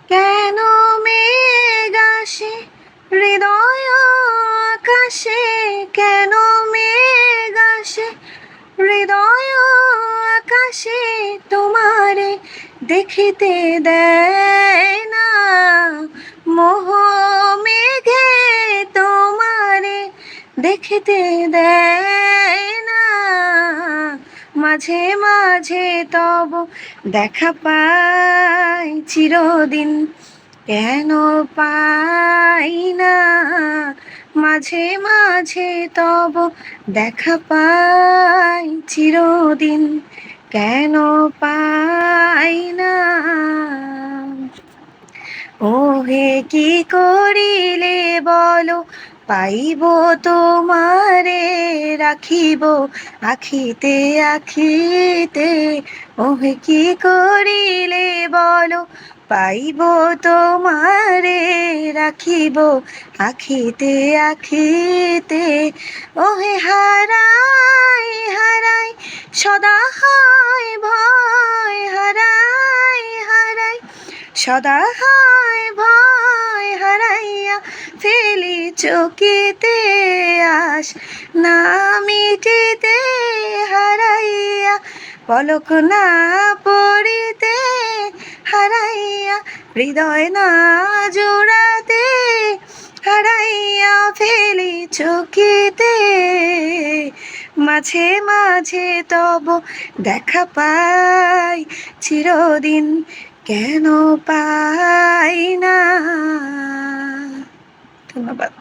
কেন মেঘ আসে হৃদয় আকাশে, কেন মেঘ আসে হৃদয় আকাশে, তোমারে দেখিতে দেয় না মোহ মেঘে, তোমারে দেখিতে দেয় না। মাঝে মাঝে তব দেখা পাই চিরদিন, কেন পাই না? মাঝে মাঝে তব দেখা পাই চিরদিন, কেন পাই না? ওহে কি করিলে বলো পাইব তোমারে, রাখিব আখিতে আখিতে। ওহে কি করিলে বলো পাইব তোমারে, রাখিব আখিতে আখিতে। ওহে হারাই হারাই সদা হয় ভয়, হারাই হারাই সদা হয় ভয়, হারাইয়া ফেলি চকিতে আস না মিটিতে, হারাইয়া পলক না পড়িতে, হারাইয়া হৃদয় না জোড়াতে, হারাইয়া ফেলি চকিতে। মাঝে মাঝে তব দেখা পাই চিরদিন, কেন পাই না? ধন্যবাদ।